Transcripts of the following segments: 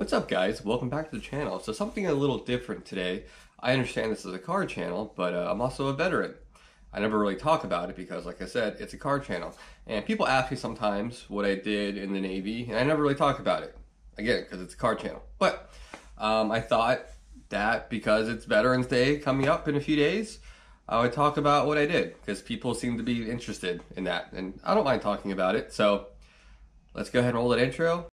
What's up, guys? Welcome back to the channel. So something a little different today. I understand this is a car channel, but I'm also a veteran. I never really talk about it because, like I said, it's a car channel. And people ask me sometimes what I did in the Navy, and I never really talk about it. Again, because it's a car channel. But I thought that because it's Veterans Day coming up in a few days, I would talk about what I did, because people seem to be interested in that. And I don't mind talking about it, so let's go ahead and roll that intro.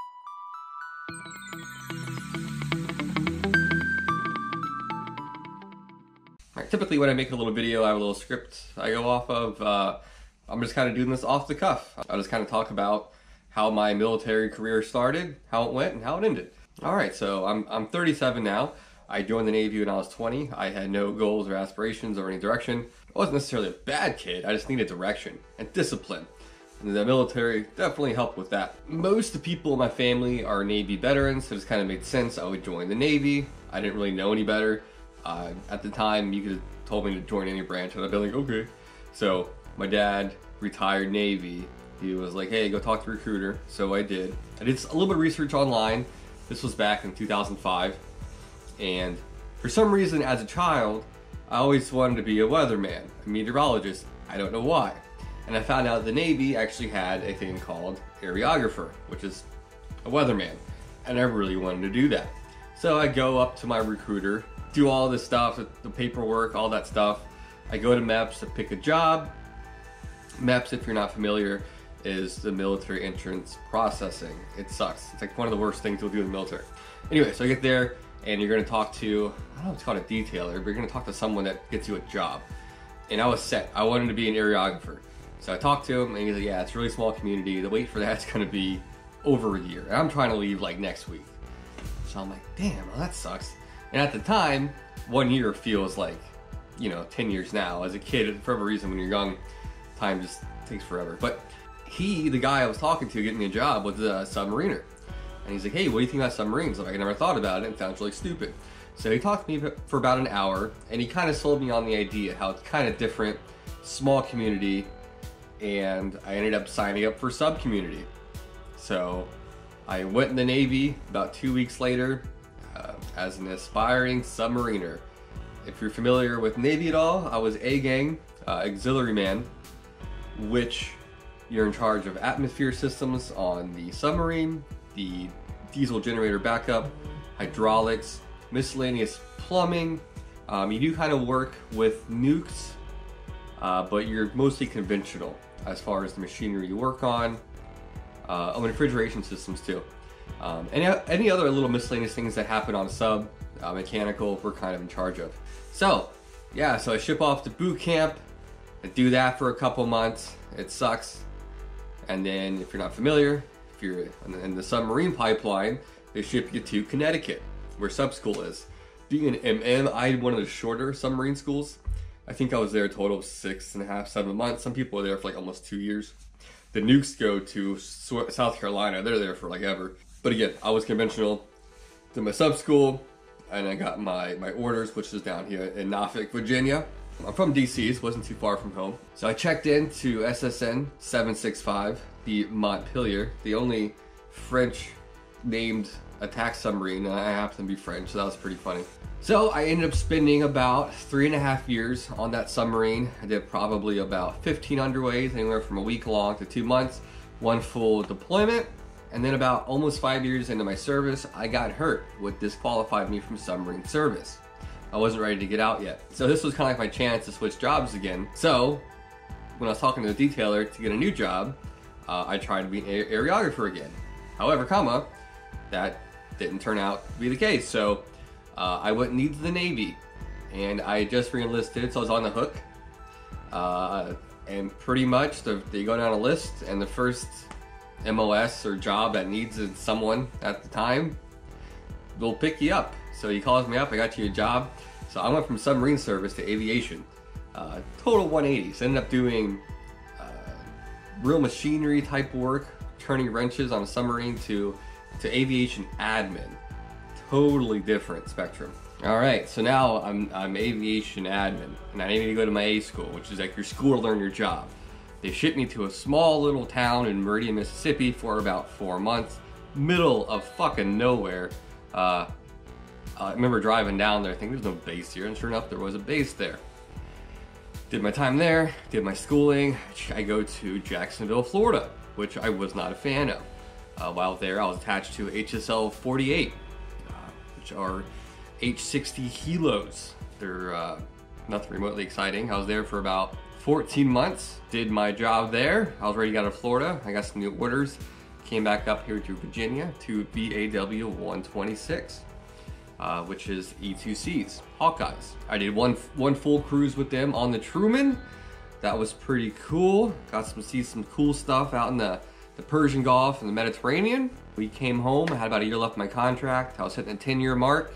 Typically when I make a little video, I have a little script I go off of. I'm just kind of doing this off the cuff. I'll just kind of talk about how my military career started, how it went, and how it ended. Alright, so I'm 37 now. I joined the Navy when I was 20. I had no goals or aspirations or any direction. I wasn't necessarily a bad kid, I just needed direction and discipline. And the military definitely helped with that. Most of the people in my family are Navy veterans, so it just kind of made sense I would join the Navy. I didn't really know any better. At the time, you could have told me to join any branch, and I'd be like, okay. So my dad, retired Navy, he was like, hey, go talk to a recruiter. So I did. I did a little bit of research online. This was back in 2005. And for some reason, as a child, I always wanted to be a weatherman, a meteorologist. I don't know why. And I found out the Navy actually had a thing called aerographer, which is a weatherman. I never really wanted to do that. So I go up to my recruiter, do all this stuff, the paperwork, all that stuff. I go to MEPS to pick a job. MEPS, if you're not familiar, is the military entrance processing. It sucks. It's like one of the worst things you'll do in the military. Anyway, so I get there and you're gonna talk to, I don't know if it's called a detailer, but you're gonna talk to someone that gets you a job. And I was set. I wanted to be an aerographer. So I talked to him and he's like, yeah, it's a really small community. The wait for that's gonna be over a year. And I'm trying to leave like next week. So I'm like, damn, well, that sucks. And at the time, 1 year feels like, 10 years now. As a kid, for whatever reason, when you're young, time just takes forever. But the guy I was talking to getting me a job, was a submariner. And he's like, hey, what do you think about submarines? I'm like, I never thought about it. It sounds really stupid. So he talked to me for about an hour, and he kind of sold me on the idea, how it's kind of different, small community, and I ended up signing up for sub community. So I went in the Navy about 2 weeks later, as an aspiring submariner. If you're familiar with Navy at all, I was A-Gang, auxiliary man, which you're in charge of atmosphere systems on the submarine, the diesel generator backup, hydraulics, miscellaneous plumbing. You do kind of work with nukes, but you're mostly conventional as far as the machinery you work on, refrigeration systems too. Any other little miscellaneous things that happen on sub, mechanical, we're kind of in charge of. So, yeah, so I ship off to boot camp. I do that for a couple months. It sucks. And then, if you're not familiar, if you're in the submarine pipeline, they ship you to Connecticut, where sub school is. Being an MM, I had one of the shorter submarine schools. I think I was there a total of 6.5, 7 months. Some people were there for like almost 2 years. The nukes go to South Carolina. They're there for like ever. But again, I was conventional, did my sub school, and I got my orders, which is down here in Norfolk, Virginia. I'm from DC, so it wasn't too far from home. So I checked into SSN 765, the Montpelier, the only French named attack submarine, and I happen to be French, so that was pretty funny. So I ended up spending about 3.5 years on that submarine. I did probably about 15 underways, anywhere from a week long to 2 months, one full deployment. And then about almost 5 years into my service, I got hurt, what disqualified me from submarine service. I wasn't ready to get out yet. So this was kind of like my chance to switch jobs again. So when I was talking to the detailer to get a new job, I tried to be an aerographer again. However, that didn't turn out to be the case. So I went into the Navy, and I just re-enlisted, so I was on the hook. And pretty much they go down a list, and the first MOS or job that needs someone at the time, they'll pick you up. So he calls me up, I got you a job. So I went from submarine service to aviation. Total 180. So I ended up doing real machinery type work, turning wrenches on a submarine to aviation admin. Totally different spectrum. Alright, so now I'm aviation admin, and I need to go to my A school, which is like your school to learn your job. They shipped me to a small little town in Meridian, Mississippi for about 4 months, middle of fucking nowhere. I remember driving down there thinking there's no base here, and sure enough there was a base there. Did my time there, did my schooling. I go to Jacksonville, Florida, which I was not a fan of. While there, I was attached to HSL 48, which are H60 helos. They're nothing remotely exciting. I was there for about 14 months, did my job there. I was ready to get out of Florida. I got some new orders, came back up here to Virginia to VAW 126. Which is E2Cs, Hawkeyes. I did one full cruise with them on the Truman. That was pretty cool. Got to see some cool stuff out in the Persian Gulf and the Mediterranean. We came home, I had about a year left of my contract. I was hitting the 10-year mark,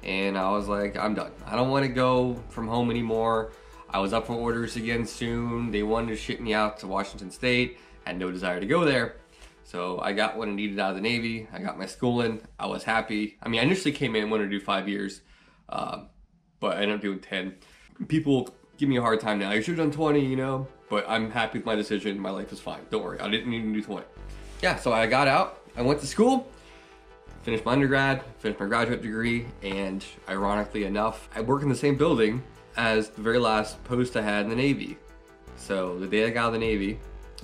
and I was like, I'm done. I don't want to go from home anymore. I was up for orders again soon. They wanted to ship me out to Washington State. Had no desire to go there. So I got what I needed out of the Navy. I got my schooling. I was happy. I mean, I initially came in and wanted to do 5 years, but I ended up doing 10. People give me a hard time now. You should have done 20, you know? But I'm happy with my decision. My life is fine. Don't worry. I didn't need to do 20. Yeah, so I got out. I went to school, finished my undergrad, finished my graduate degree, and ironically enough, I work in the same building as the very last post I had in the Navy. So the day I got out of the Navy,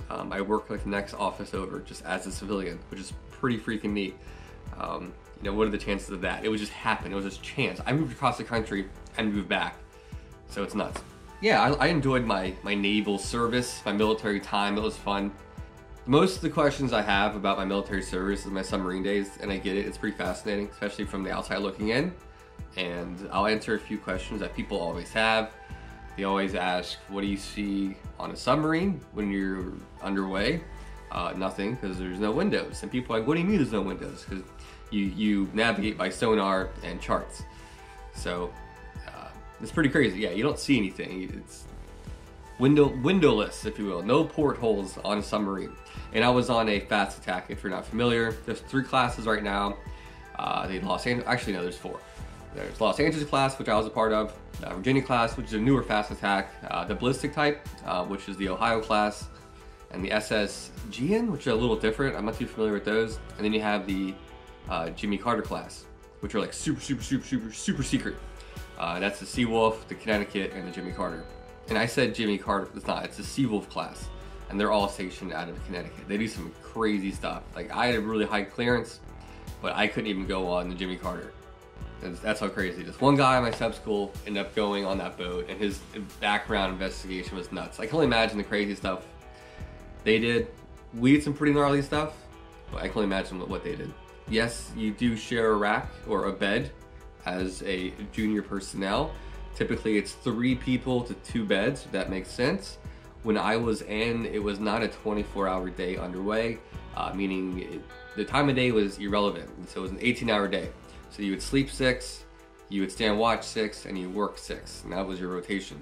I worked like the next office over just as a civilian, which is pretty freaking neat. You know, what are the chances of that? It would just happen. It was just chance. I moved across the country and moved back. So it's nuts. Yeah, I enjoyed my naval service, my military time. It was fun. Most of the questions I have about my military service is my submarine days, and I get it. It's pretty fascinating, especially from the outside looking in. And I'll answer a few questions that people always have. They always ask, what do you see on a submarine when you're underway? Nothing, because there's no windows. And people are like, what do you mean there's no windows? Because you navigate by sonar and charts. So it's pretty crazy. Yeah, you don't see anything. It's windowless, if you will. No portholes on a submarine. And I was on a fast attack, if you're not familiar. There's 3 classes right now. The Los Angeles, actually no, there's 4. There's Los Angeles class, which I was a part of, Virginia class, which is a newer fast attack, the ballistic type, which is the Ohio class, and the SS GN, which are a little different. I'm not too familiar with those. And then you have the Jimmy Carter class, which are like super secret. That's the Seawolf, the Connecticut, and the Jimmy Carter. And I said Jimmy Carter, it's not, it's the Seawolf class. And they're all stationed out of Connecticut. They do some crazy stuff. Like, I had a really high clearance, but I couldn't even go on the Jimmy Carter. That's how crazy it is. One guy in my sub school ended up going on that boat, and his background investigation was nuts. I can only imagine the crazy stuff they did. We did some pretty gnarly stuff, but I can only imagine what they did. Yes, you do share a rack or a bed as a junior personnel. Typically it's 3 people to 2 beds, if that makes sense. When I was in, it was not a 24-hour day underway, meaning the time of day was irrelevant. So it was an 18-hour day. So you would sleep 6, you would stand watch 6, and you work 6, and that was your rotation.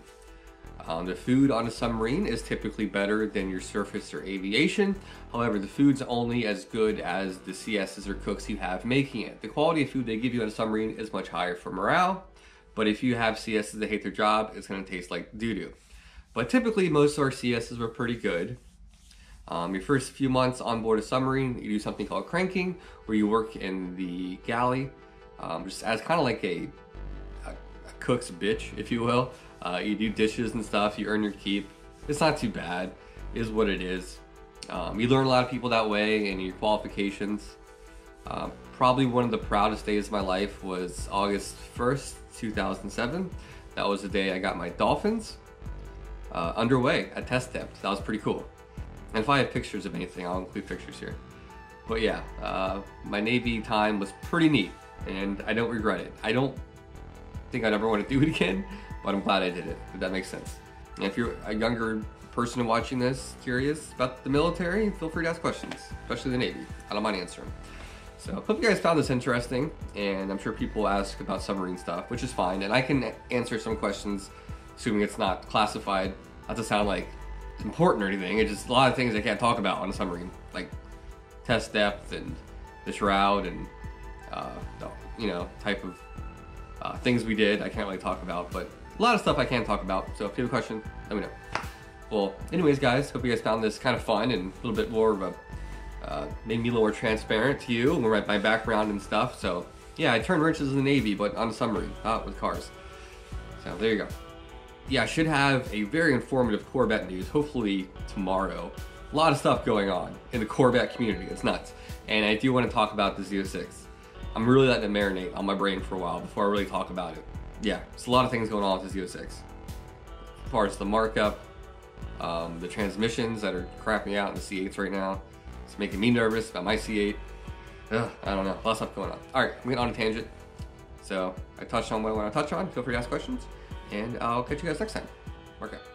The food on a submarine is typically better than your surface or aviation. However, the food's only as good as the CSs or cooks you have making it. The quality of food they give you on a submarine is much higher for morale, but if you have CSs that hate their job, it's going to taste like doo-doo. But typically, most of our CSs were pretty good. Your first few months on board a submarine, you do something called cranking, where you work in the galley, just as kind of like a cook's bitch, if you will. You do dishes and stuff, you earn your keep. It's not too bad, it is what it is. You learn a lot of people that way and your qualifications. Probably one of the proudest days of my life was August 1st, 2007. That was the day I got my Dolphins underway at test depth. That was pretty cool. And if I have pictures of anything, I'll include pictures here. But yeah, my Navy time was pretty neat, and I don't regret it. I don't think I'd ever want to do it again, but I'm glad I did it, if that makes sense. And if you're a younger person watching this, curious about the military, feel free to ask questions, especially the Navy. I don't mind answering. So hope you guys found this interesting, and I'm sure people ask about submarine stuff, which is fine, and I can answer some questions, assuming it's not classified. Not to sound like it's important or anything, it's just a lot of things I can't talk about on a submarine, like test depth and the shroud and type of things we did I can't really talk about, but a lot of stuff I can talk about. So if you have a question, let me know. Well, anyways guys, hope you guys found this kind of fun and a little bit more of a made me a little more transparent to you and my background and stuff. So Yeah, I turned wrenches in the Navy, but on a submarine, not with cars. So there you go. Yeah, I should have a very informative Corvette news, hopefully tomorrow. A lot of stuff going on in the Corvette community. It's nuts. And I do want to talk about the Z06. I'm really letting it marinate on my brain for a while before I really talk about it. Yeah, there's a lot of things going on with the Z06. As far as the markup, the transmissions that are crapping out in the C8s right now. It's making me nervous about my C8. Ugh, I don't know, a lot of stuff going on. All right, I'm getting on a tangent. So I touched on what I want to touch on. Feel free to ask questions, and I'll catch you guys next time. Mark out.